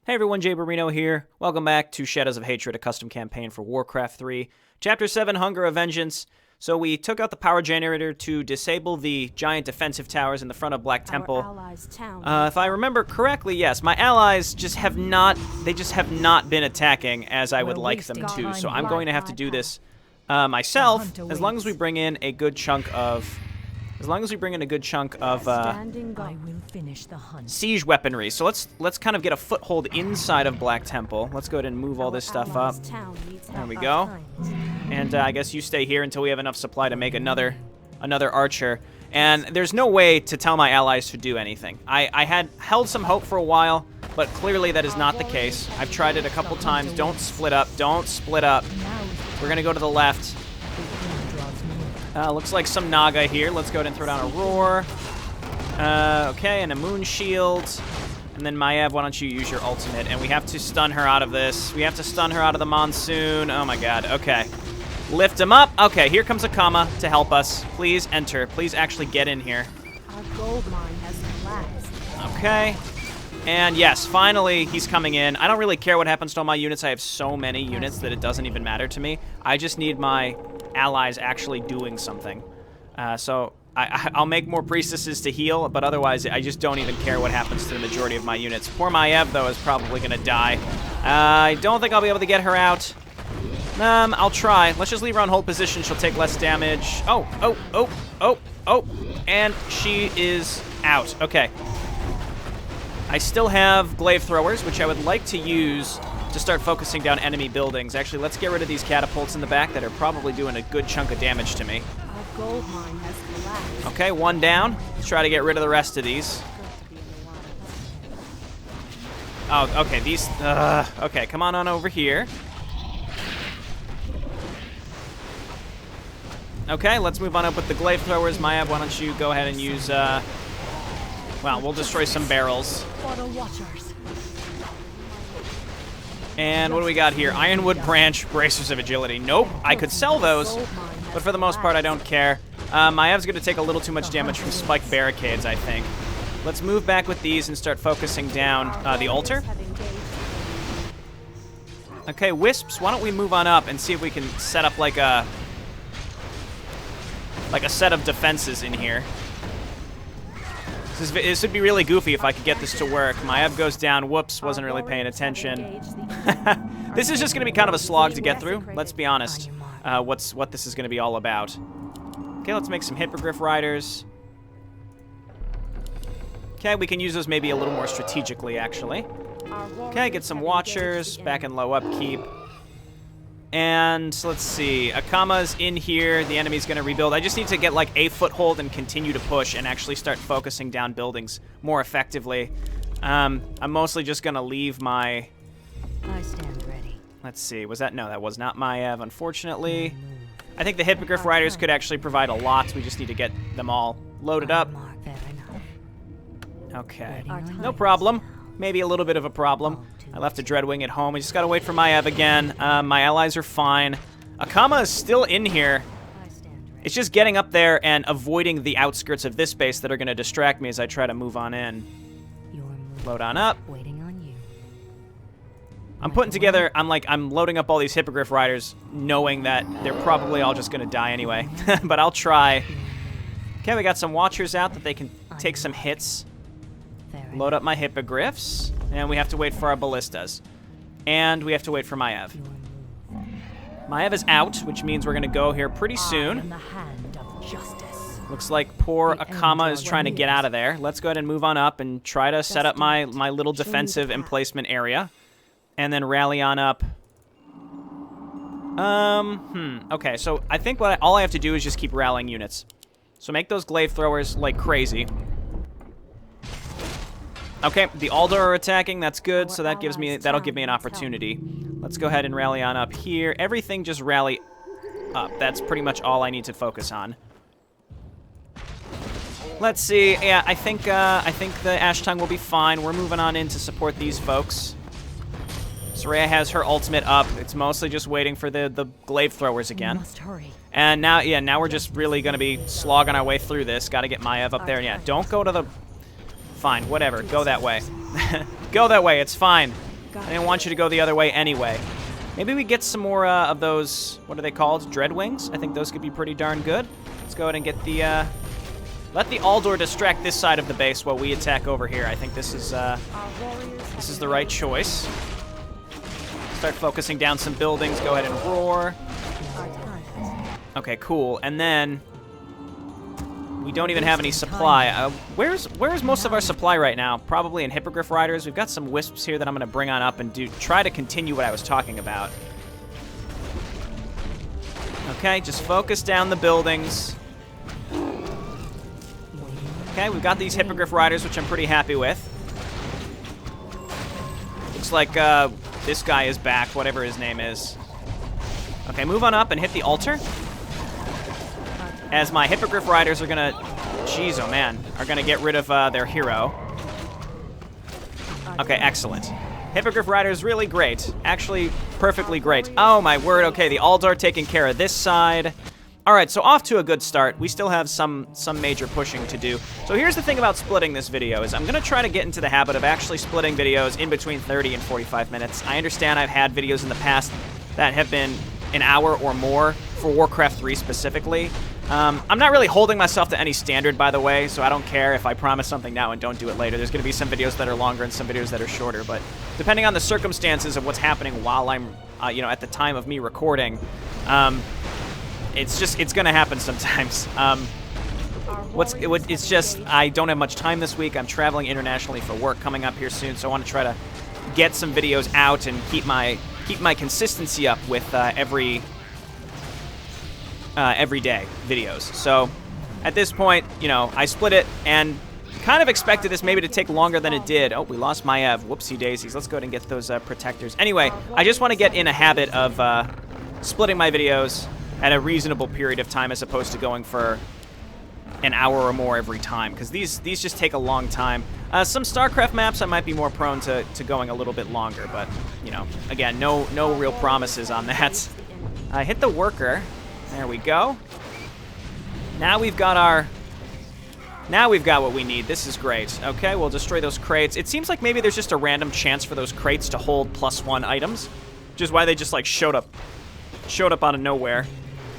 Hey everyone, JayborinoPlays here. Welcome back to Shadows of Hatred, a custom campaign for Warcraft 3. Chapter 7, Hunger of Vengeance. So we took out the power generator to disable the giant defensive towers in the front of Black Temple. If I remember correctly, yes, my allies just have not been attacking as I would like them to. So I'm going to have to do this myself, as long as we bring in a good chunk of siege weaponry. So let's kind of get a foothold inside of Black Temple. Let's go ahead and move all this stuff up. There we go. And I guess you stay here until we have enough supply to make another archer. And there's no way to tell my allies to do anything. I had held some hope for a while, but clearly that is not the case. I've tried it a couple times. Don't split up. Don't split up. We're going to go to the left. Looks like some Naga here. Let's go ahead and throw down a Roar. Okay, and a Moon Shield. And then Maiev, why don't you use your ultimate? And we have to stun her out of this. We have to stun her out of the Monsoon. Oh my god, okay. Lift him up. Okay, here comes Akama to help us. Please enter. Please actually get in here. Our gold mine has collapsed. Okay. And yes, finally he's coming in. I don't really care what happens to all my units. I have so many units that it doesn't even matter to me. I just need my allies actually doing something. So I'll make more priestesses to heal, but otherwise I just don't even care what happens to the majority of my units. Poor Maiev, though, is probably going to die. I don't think I'll be able to get her out. I'll try. Let's just leave her on hold position. She'll take less damage. Oh. And she is out. Okay. I still have glaive throwers, which I would like to use to start focusing down enemy buildings. Actually, let's get rid of these catapults in the back that are probably doing a good chunk of damage to me. Our gold mine has collapsed. Okay, one down. Let's try to get rid of the rest of these. Oh, okay, these... okay, come on over here. Okay, let's move on up with the glaive throwers. Maiev, why don't you go ahead and use... well, we'll destroy some barrels. And what do we got here? Ironwood Branch, Bracers of Agility. Nope, I could sell those, but for the most part, I don't care. Maiev's going to take a little too much damage from spiked barricades, I think. Let's move back with these and start focusing down the altar. Okay, Wisps, why don't we move on up and see if we can set up like a set of defenses in here. This would be really goofy if I could get this to work. Maiev goes down. Whoops, wasn't really paying attention. This is just going to be kind of a slog to get through. Let's be honest. What this is going to be all about. Okay, let's make some Hippogriff Riders. Okay, we can use those maybe a little more strategically, actually. Okay, get some Watchers, back in low upkeep. And let's see, Akama's in here. The enemy's going to rebuild. I just need to get like a foothold and continue to push and actually start focusing down buildings more effectively. I'm mostly just going to leave my... I stand ready. Let's see, was that... No, that was not Maiev, unfortunately. I think the Hippogriff Riders could actually provide a lot. We just need to get them all loaded up. Okay, no problem. Maybe a little bit of a problem. I left a Dreadwing at home. We just gotta wait for Maiev again. My allies are fine. Akama is still in here. It's just getting up there and avoiding the outskirts of this base that are gonna distract me as I try to move on in. Load on up. I'm putting together, I'm loading up all these Hippogriff Riders, knowing that they're probably all just gonna die anyway. But I'll try. Okay, we got some Watchers out that they can take some hits. Load up my Hippogriffs, and we have to wait for our Ballistas. And we have to wait for Maiev. Maiev is out, which means we're going to go here pretty soon. Looks like poor Akama is trying to get out of there. Let's go ahead and move on up and try to set up my little defensive emplacement area. And then rally on up. Okay, so I think all I have to do is just keep rallying units. So make those glaive throwers like crazy. Okay, the Aldor are attacking. That's good. So that'll give me an opportunity. Let's go ahead and rally on up here. Everything just rally up. That's pretty much all I need to focus on. Let's see. Yeah, I think the Ash Tongue will be fine. We're moving on in to support these folks. Soraya has her ultimate up. It's mostly just waiting for the glaive throwers again. And now we're just really going to be slogging our way through this. Got to get Maiev up there. Yeah, don't go to the... Fine, whatever. Go that way. Go that way. It's fine. I didn't want you to go the other way anyway. Maybe we get some more of those, what are they called? Dreadwings? I think those could be pretty darn good. Let's go ahead and get the, let the Aldor distract this side of the base while we attack over here. I think this is the right choice. Start focusing down some buildings, go ahead and roar. Okay, cool, and then we don't even have any supply. Where's most of our supply right now? Probably in Hippogriff Riders. We've got some Wisps here that I'm going to bring on up and try to continue what I was talking about. Okay, just focus down the buildings. Okay, we've got these Hippogriff Riders, which I'm pretty happy with. Looks like this guy is back, whatever his name is. Okay, move on up and hit the altar. As my Hippogriff Riders are gonna, jeez, oh man, are gonna get rid of their hero. Okay, excellent. Hippogriff Riders really great. Actually, perfectly great. Oh my word, okay, the Aldar taking care of this side. All right, so off to a good start. We still have some major pushing to do. So here's the thing about splitting this video is I'm gonna try to get into the habit of actually splitting videos in between 30 and 45 minutes. I understand I've had videos in the past that have been an hour or more for Warcraft 3 specifically. I'm not really holding myself to any standard, by the way, so I don't care if I promise something now and don't do it later. There's going to be some videos that are longer and some videos that are shorter, but depending on the circumstances of what's happening while I'm, at the time of me recording, it's going to happen sometimes. It's just, I don't have much time this week. I'm traveling internationally for work coming up here soon, so I want to try to get some videos out and keep my consistency up with every day videos. So at this point, I split it and kind of expected this maybe to take longer than it did. Oh, we lost Maiev. Whoopsie daisies. Let's go ahead and get those protectors. Anyway, I just want to get in a habit of splitting my videos at a reasonable period of time as opposed to going for an hour or more every time, because these just take a long time. Some StarCraft maps I might be more prone to going a little bit longer, but again, no real promises on that. Hit the worker. There we go. Now we've got what we need. This is great. Okay, we'll destroy those crates. It seems like maybe there's just a random chance for those crates to hold +1 items, which is why they just like showed up out of nowhere.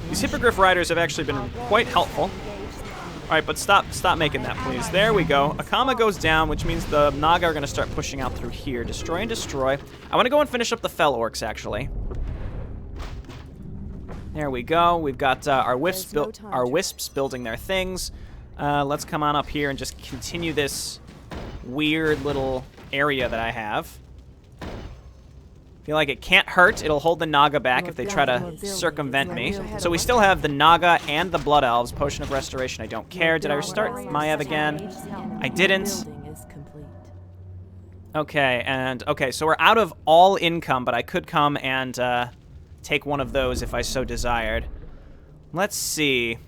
These Hippogriff Riders have actually been quite helpful. All right, but stop making that, please. There we go. Akama goes down, which means the Naga are going to start pushing out through here. Destroy and destroy. I want to go and finish up the Fel Orcs, actually. There we go. We've got our Wisps building their things. Let's come on up here and just continue this weird little area that I have. Feel like it can't hurt. It'll hold the Naga back if they try to circumvent me. So we still have the Naga and the Blood Elves. Potion of Restoration, I don't care. Did I restart Maiev again? I didn't. Okay, so we're out of all income, but I could come and take one of those if I so desired. Let's see.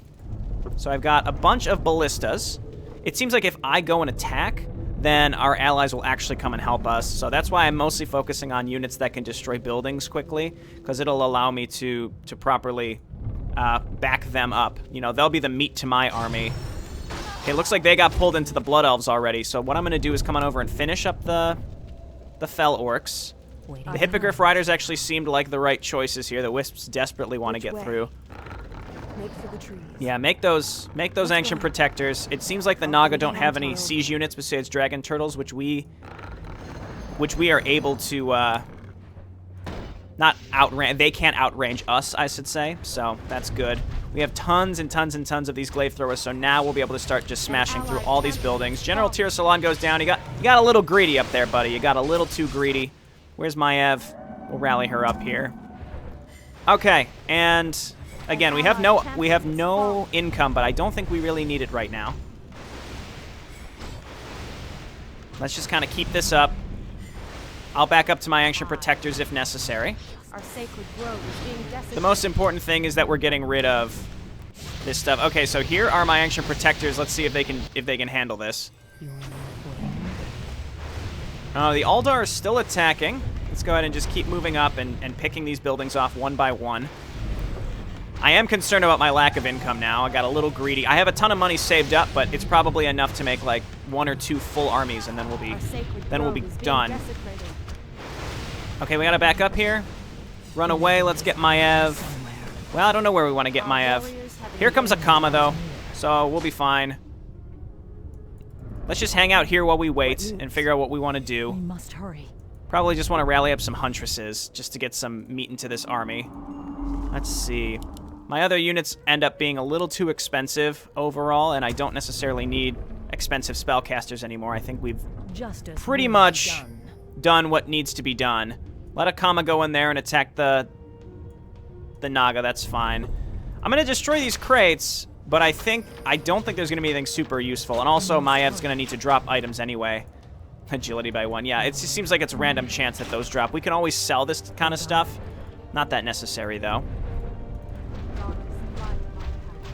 So I've got a bunch of ballistas. It seems like if I go and attack, then our allies will actually come and help us. So that's why I'm mostly focusing on units that can destroy buildings quickly, because it'll allow me to properly back them up. They'll be the meat to my army. Okay, looks like they got pulled into the Blood Elves already. So what I'm going to do is come on over and finish up the Fel Orcs. The Hippogriff Riders actually seemed like the right choices here. The Wisps desperately want to get through. Yeah, make those Ancient Protectors. It seems like the Naga don't have any siege units besides Dragon Turtles, which we are able to not outrange. They can't outrange us, I should say. So that's good. We have tons and tons and tons of these glaive throwers, so now we'll be able to start just smashing through all these buildings. General Tyr Salon goes down. You got a little greedy up there, buddy. You got a little too greedy. Where's Maiev? We'll rally her up here. Okay, and again, we have no income, but I don't think we really need it right now. Let's just kind of keep this up. I'll back up to my Ancient Protectors if necessary. The most important thing is that we're getting rid of this stuff. Okay, so here are my Ancient Protectors. Let's see if they can handle this. The Aldar are still attacking. Let's go ahead and just keep moving up and picking these buildings off one by one. I am concerned about my lack of income now. I got a little greedy. I have a ton of money saved up, but it's probably enough to make like 1 or 2 full armies, and then we'll be done. Okay, we gotta back up here. Run away, let's get Maiev. Well, I don't know where we want to get Maiev. Here comes a comma, though, so we'll be fine. Let's just hang out here while we wait and figure out what we want to do. We must hurry. Probably just want to rally up some huntresses just to get some meat into this army. Let's see. My other units end up being a little too expensive overall, and I don't necessarily need expensive spellcasters anymore. I think we've pretty much done what needs to be done. Let a comma go in there and attack the Naga. That's fine. I'm going to destroy these crates, but I don't think there's going to be anything super useful. And also, Maiev's going to need to drop items anyway. Agility by 1. Yeah, it just seems like it's a random chance that those drop. We can always sell this kind of stuff. Not that necessary, though.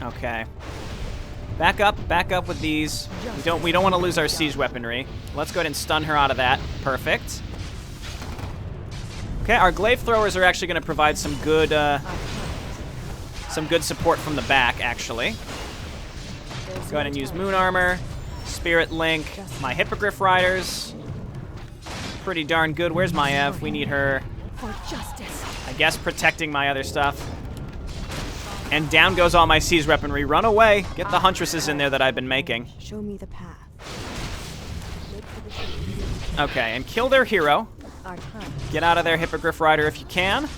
Okay. Back up with these. We don't want to lose our siege weaponry. Let's go ahead and stun her out of that. Perfect. Okay, our glaive throwers are actually going to provide some good support from the back, actually. Go ahead and use moon armor, spirit link, my hippogriff riders. Pretty darn good. Where's Maiev? We need her. For justice. I guess protecting my other stuff. And down goes all my siege weaponry. Run away. Get the huntresses in there that I've been making. Show me the path. Okay, and kill their hero. Get out of there, hippogriff rider, if you can.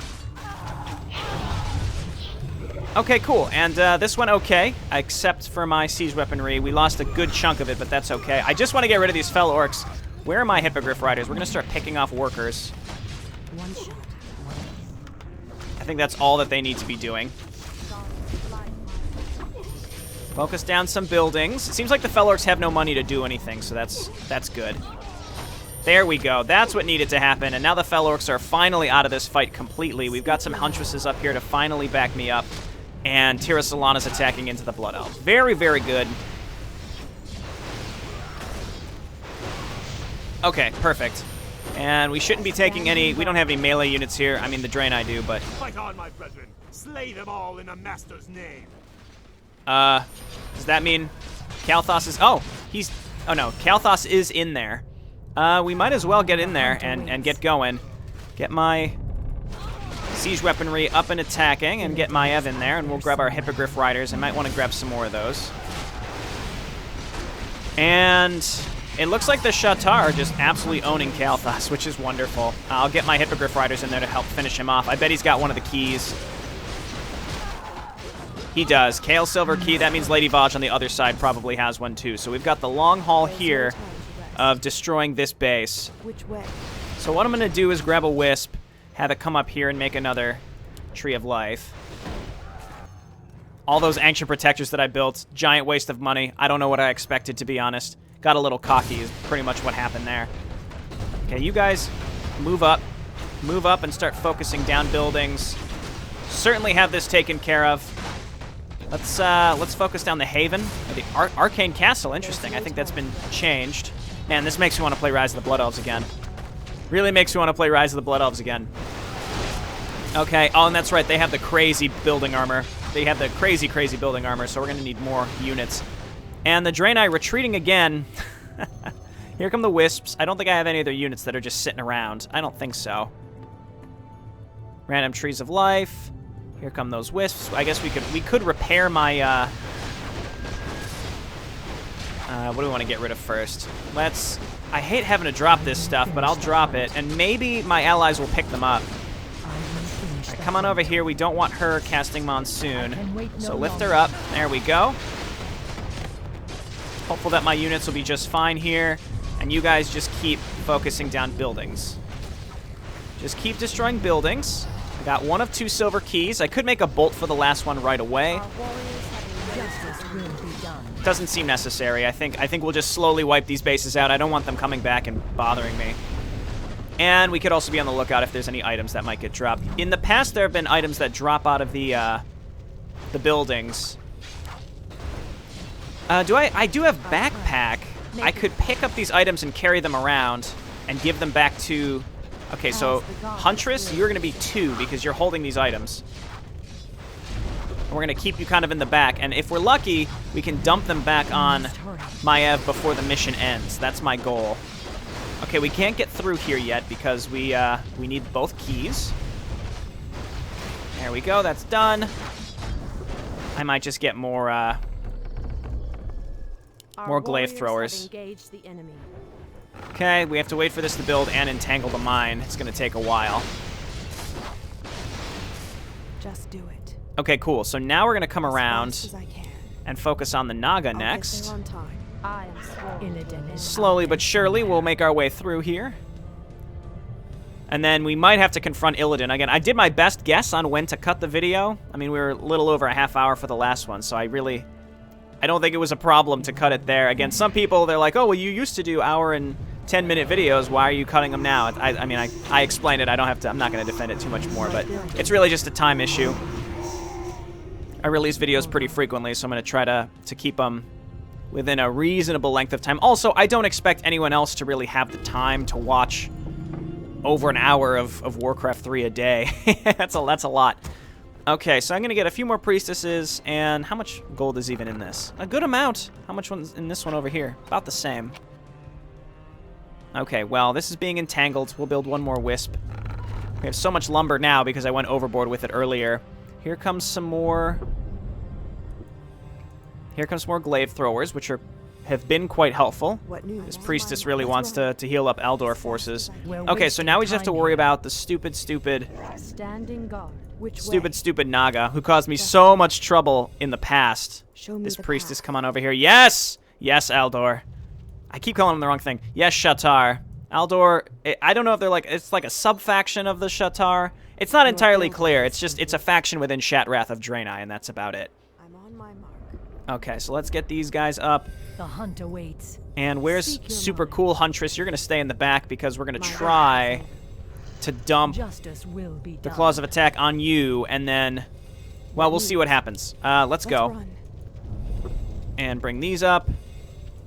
Okay, cool. And this went okay, except for my siege weaponry. We lost a good chunk of it, but that's okay. I just want to get rid of these fell orcs. Where are my hippogriff riders? We're going to start picking off workers. One shot. I think that's all that they need to be doing. Focus down some buildings. It seems like the fell orcs have no money to do anything, so that's good. There we go. That's what needed to happen. And now the fell orcs are finally out of this fight completely. We've got some huntresses up here to finally back me up. And Tira Solana's attacking into the Blood Elves. Very, very good. Okay, perfect. And we shouldn't be taking any... We don't have any melee units here. I mean, the Draenei do, but... Fight on, my brethren. Slay them all in the Master's name. Does that mean Kalthos is... Oh, he's... Oh, no. Kalthos is in there. We might as well get in there and get going. Get my siege weaponry up and attacking and get Maiev in there, and we'll grab our hippogriff riders. I might want to grab some more of those. And it looks like the Shatar are just absolutely owning Kalthos, which is wonderful. I'll get my hippogriff riders in there to help finish him off. I bet he's got one of the keys. He does. Kale Silver Key. That means Lady Vaj on the other side probably has one too. So we've got the long haul here of destroying this base. Which way? So what I'm going to do is grab a wisp, have it come up here and make another Tree of Life. All those Ancient Protectors that I built, giant waste of money. I don't know what I expected, to be honest. Got a little cocky is pretty much what happened there. Okay, you guys move up. Move up and start focusing down buildings. Certainly have this taken care of. Let's focus down the Haven. Or the Arcane Castle, interesting. I think that's been changed. Man, this makes me want to play Rise of the Blood Elves again. Really makes me want to play Rise of the Blood Elves again. Okay, oh, and that's right. They have the crazy building armor. They have the crazy, crazy building armor, so we're going to need more units. And the Draenei retreating again. Here come the Wisps. I don't think I have any other units that are just sitting around. I don't think so. Random Trees of Life. Here come those Wisps. I guess we could repair my... what do we want to get rid of first? I hate having to drop this stuff, but I'll drop it, and maybe my allies will pick them up. All right, come on over here. We don't want her casting Monsoon. So lift her up. There we go. Hopeful that my units will be just fine here, and you guys just keep focusing down buildings. Just keep destroying buildings. I got one of 2 silver keys. I could make a bolt for the last one right away. Doesn't seem necessary. I think we'll just slowly wipe these bases out. I don't want them coming back and bothering me. And we could also be on the lookout if there's any items that might get dropped. In the past, there have been items that drop out of the buildings. I do have backpack. I could pick up these items and carry them around and give them back to... Okay, so Huntress, you're going to be 2 because you're holding these items. And we're going to keep you kind of in the back. And if we're lucky, we can dump them back on Maiev before the mission ends. That's my goal. Okay, we can't get through here yet because we need both keys. There we go. That's done. I might just get more glaive throwers. Okay, we have to wait for this to build and entangle the mine. It's going to take a while. Just do it. Okay, cool. So now we're going to come As around fast as I can. and focus on the Naga I'll get next. there on time. I am Illidan is Slowly but surely, we'll make our way through here. And then we might have to confront Illidan. Again, I did my best guess on when to cut the video. I mean, we were a little over a half hour for the last one, so I don't think it was a problem to cut it there. Again, some people, they're like, oh, well, you used to do hour and 10-minute videos. Why are you cutting them now? I mean, I explained it. I'm not going to defend it too much more, but it's really just a time issue. I release videos pretty frequently, so I'm going to try to keep them within a reasonable length of time. Also, I don't expect anyone else to really have the time to watch over an hour of Warcraft 3 a day. That's a lot. Okay, so I'm going to get a few more priestesses, and how much gold is even in this? A good amount. How much one's in this one over here? About the same. Okay, well, this is being entangled. We'll build one more wisp. We have so much lumber now because I went overboard with it earlier. Here comes some more... Here comes more glaive throwers, which have been quite helpful. What news? This priestess really wants to heal up Eldor forces. Okay, so now we just have to worry about the stupid Standing guard. Which stupid Naga who caused me so much trouble in the past. Show me This the priestess, path. come on over here. Yes! Yes, Eldor. I keep calling him the wrong thing. Yes, Shatar. Eldor, I don't know if they're like, it's like a sub-faction of the Shatar. It's not entirely clear. It's a faction within Shatwrath of Draenei, and that's about it. I'm on my mark. Okay, so let's get these guys up. The hunt awaits. And where's Seek your super mind. cool Huntress? You're going to stay in the back because we're going to My try to dump Justice will be the done. claws of attack on you, and then, well, we'll see what happens. Let's go. Run. And bring these up.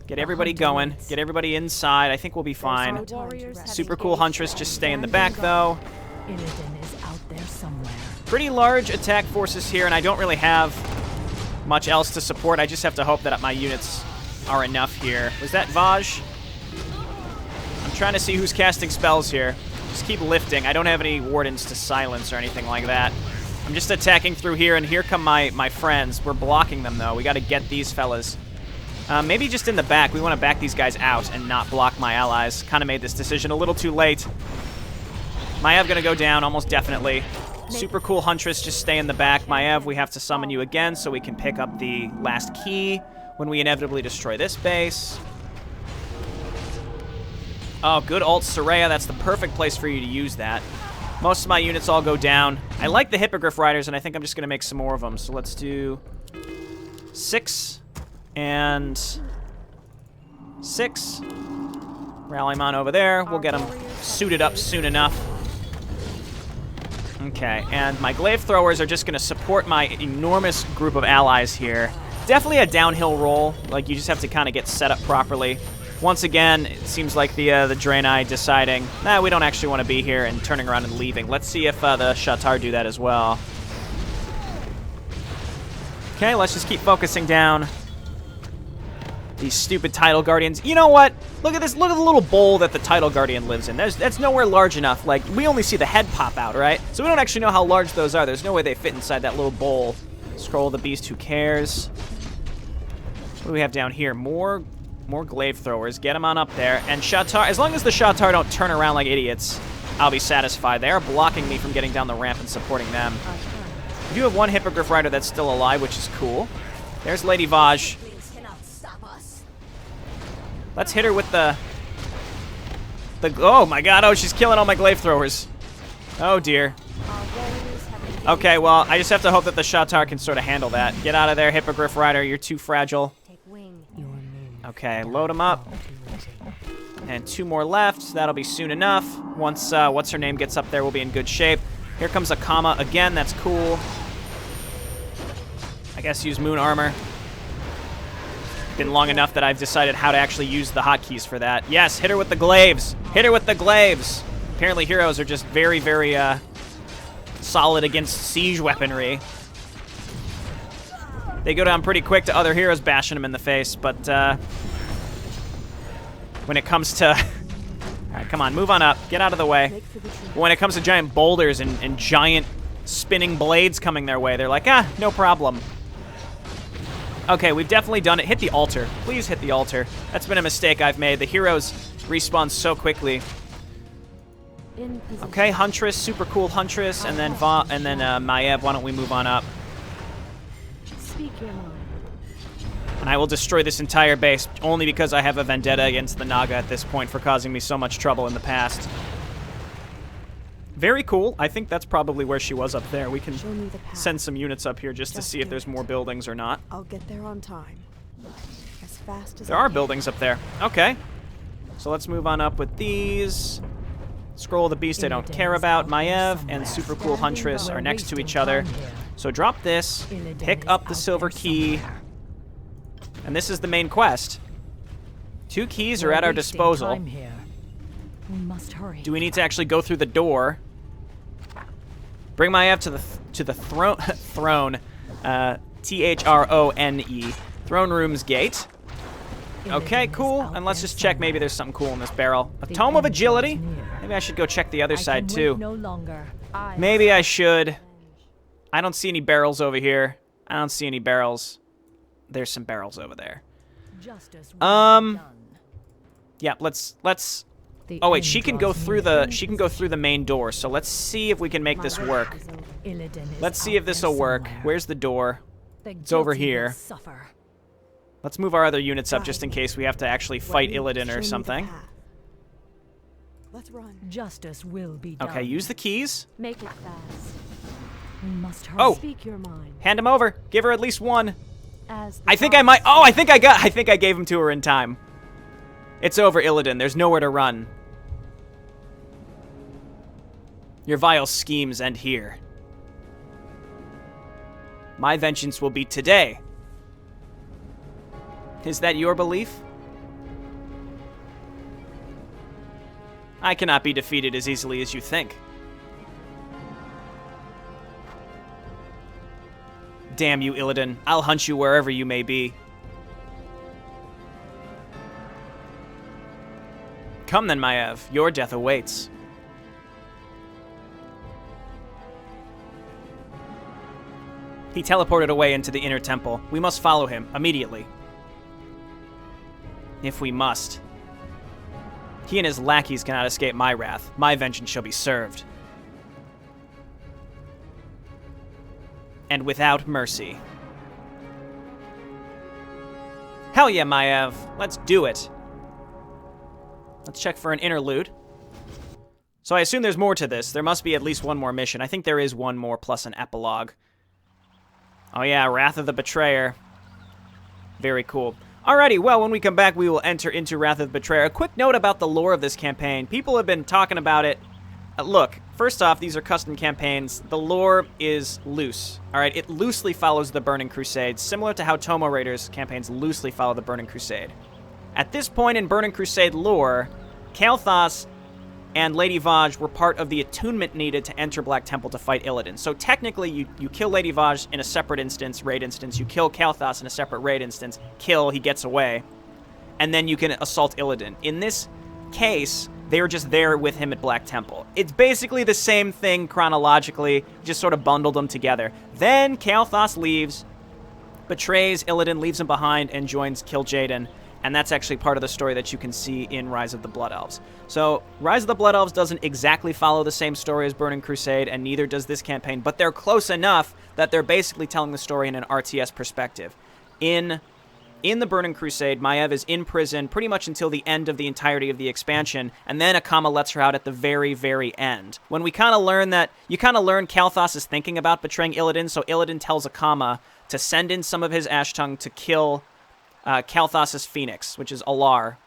Get everybody going. Get everybody inside. I think we'll be fine. No time to rest. Super cool Huntress, just stay in the back, though. Illidan is out there somewhere. Pretty large attack forces here, and I don't really have much else to support. I just have to hope that my units are enough here. Was that Vaj? I'm trying to see who's casting spells here. Just keep lifting. I don't have any wardens to silence or anything like that. I'm just attacking through here, and here come my friends. We're blocking them, though. We got to get these fellas. Maybe just in the back. We want to back these guys out and not block my allies. Kind of made this decision a little too late. Maiev going to go down, almost definitely. Super cool Huntress, just stay in the back. Maiev, we have to summon you again so we can pick up the last key when we inevitably destroy this base. Oh, good ult Soraya. That's the perfect place for you to use that. Most of my units all go down. I like the Hippogriff Riders, and I think I'm just going to make some more of them. So let's do 6 and 6. Rally them on over there. We'll get them suited up soon enough. Okay, and my glaive throwers are just going to support my enormous group of allies here. Definitely a downhill roll. Like, you just have to kind of get set up properly. Once again, it seems like the Draenei deciding, nah, we don't actually want to be here, and turning around and leaving. Let's see if the Shatar do that as well. Okay, let's just keep focusing down these stupid Tidal Guardians. You know what? Look at this. Look at the little bowl that the Tidal Guardian lives in. That's nowhere large enough. Like, we only see the head pop out, right? So we don't actually know how large those are. There's no way they fit inside that little bowl. Scroll of the Beast, who cares? What do we have down here? More glaive throwers. Get them on up there. And Shatar, as long as the Shatar don't turn around like idiots, I'll be satisfied. They are blocking me from getting down the ramp and supporting them. We do have one Hippogriff Rider that's still alive, which is cool. There's Lady Vaj. Let's hit her with the... Oh my god, oh, she's killing all my glaive throwers. Oh dear. Okay, well, I just have to hope that the Shatar can sort of handle that. Get out of there, Hippogriff Rider, you're too fragile. Okay, load them up. And 2 more left, that'll be soon enough. Once, what's-her-name gets up there, we'll be in good shape. Here comes Akama again, that's cool. I guess use Moon Armor. Been long enough that I've decided how to actually use the hotkeys for that. Yes, hit her with the glaives. Hit her with the glaives. Apparently heroes are just very, very solid against siege weaponry. They go down pretty quick to other heroes bashing them in the face, but when it comes to All right, come on, move on up. Get out of the way. When it comes to giant boulders and giant spinning blades coming their way, they're like, ah, no problem. Okay, we've definitely done it. Hit the altar. Please hit the altar. That's been a mistake I've made. The heroes respawn so quickly. Okay, Huntress, super cool Huntress, and then Maiev. Why don't we move on up? Speak your mind. And I will destroy this entire base only because I have a vendetta against the Naga at this point for causing me so much trouble in the past. Very cool. I think that's probably where she was up there. We can send some units up here just to see if there's more buildings or not. I'll get there on time. As fast as There are buildings up there. Okay. So let's move on up with these. Scroll of the Beast I don't care about. Maiev and super cool Huntress are next to each other. So drop this, pick up the silver key, and this is the main quest. 2 keys are at our disposal. We must hurry. Do we need to actually go through the door? Bring Maiev to the throne throne. Throne. Throne room's gate. Okay, cool. And let's just check. Maybe there's something cool in this barrel. A tome of agility. Maybe I should go check the other side too. No longer. Maybe I should. I don't see any barrels over here. I don't see any barrels. There's some barrels over there. Justice Yeah, let's Oh wait, she can go through the main door. So let's see if we can make this work. Let's see if this will work. Where's the door? It's over here. Let's move our other units up just in case we have to actually fight Illidan or something. Let's run. Justice will be done. Okay, use the keys. Make it fast. We must hurry. Oh, Speak your mind. hand him over. Give her at least one. As I think I might. Oh, I think I gave him to her in time. It's over, Illidan. There's nowhere to run. Your vile schemes end here. My vengeance will be today. Is that your belief? I cannot be defeated as easily as you think. Damn you, Illidan. I'll hunt you wherever you may be. Come then, Maiev. Your death awaits. He teleported away into the inner temple. We must follow him, immediately. If we must. He and his lackeys cannot escape my wrath. My vengeance shall be served. And without mercy. Hell yeah, Maiev. Let's do it. Let's check for an interlude. So I assume there's more to this. There must be at least one more mission. I think there is one more plus an epilogue. Oh yeah, Wrath of the Betrayer. Very cool. Alrighty, well, when we come back, we will enter into Wrath of the Betrayer. A quick note about the lore of this campaign. People have been talking about it. Look, first off, these are custom campaigns. The lore is loose. Alright, it loosely follows the Burning Crusade, similar to how Tomo Raiders campaigns loosely follow the Burning Crusade. At this point in Burning Crusade lore, Kael'thas and Lady Vaj were part of the attunement needed to enter Black Temple to fight Illidan. So technically, you kill Lady Vaj in a separate instance, raid instance. You kill Kael'thas in a separate raid instance. Kill, he gets away. And then you can assault Illidan. In this case, they were just there with him at Black Temple. It's basically the same thing chronologically, just sort of bundled them together. Then Kael'thas leaves, betrays Illidan, leaves him behind, and joins Kil'jaeden. And that's actually part of the story that you can see in Rise of the Blood Elves. So, Rise of the Blood Elves doesn't exactly follow the same story as Burning Crusade, and neither does this campaign, but they're close enough that they're basically telling the story in an RTS perspective. In the Burning Crusade, Maiev is in prison pretty much until the end of the entirety of the expansion, and then Akama lets her out at the very, very end. When we kind of learn that, you kind of learn Kael'thas is thinking about betraying Illidan, so Illidan tells Akama to send in some of his Ashtung to kill Kael'thas' Phoenix, which is Alar,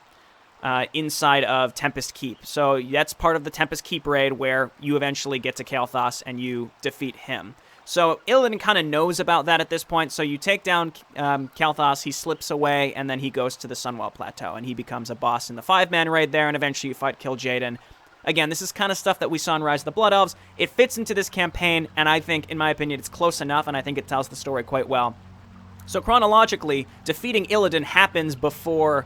inside of Tempest Keep. So that's part of the Tempest Keep raid where you eventually get to Kael'thas and you defeat him. So Illidan kind of knows about that at this point, so you take down Kael'thas, he slips away, and then he goes to the Sunwell Plateau, and he becomes a boss in the 5-man raid there, and eventually you fight Kil'jaeden. Again, this is kind of stuff that we saw in Rise of the Blood Elves. It fits into this campaign, and I think, in my opinion, it's close enough, and I think it tells the story quite well. So chronologically, defeating Illidan happens before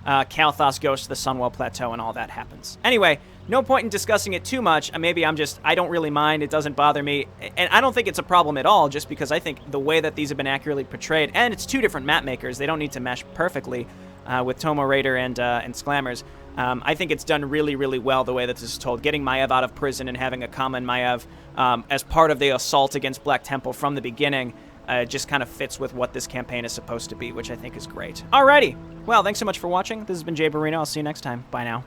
Kael'thas goes to the Sunwell Plateau and all that happens. Anyway, no point in discussing it too much. Maybe I don't really mind. It doesn't bother me. And I don't think it's a problem at all, just because I think the way that these have been accurately portrayed, and it's two different map makers, they don't need to mesh perfectly with Tomo Raider and Sclammerz. I think it's done really, really well the way that this is told. Getting Maiev out of prison and having a common Maiev as part of the assault against Black Temple from the beginning just kind of fits with what this campaign is supposed to be, which I think is great. Alrighty. Well, thanks so much for watching. This has been Jay Barino. I'll see you next time. Bye now.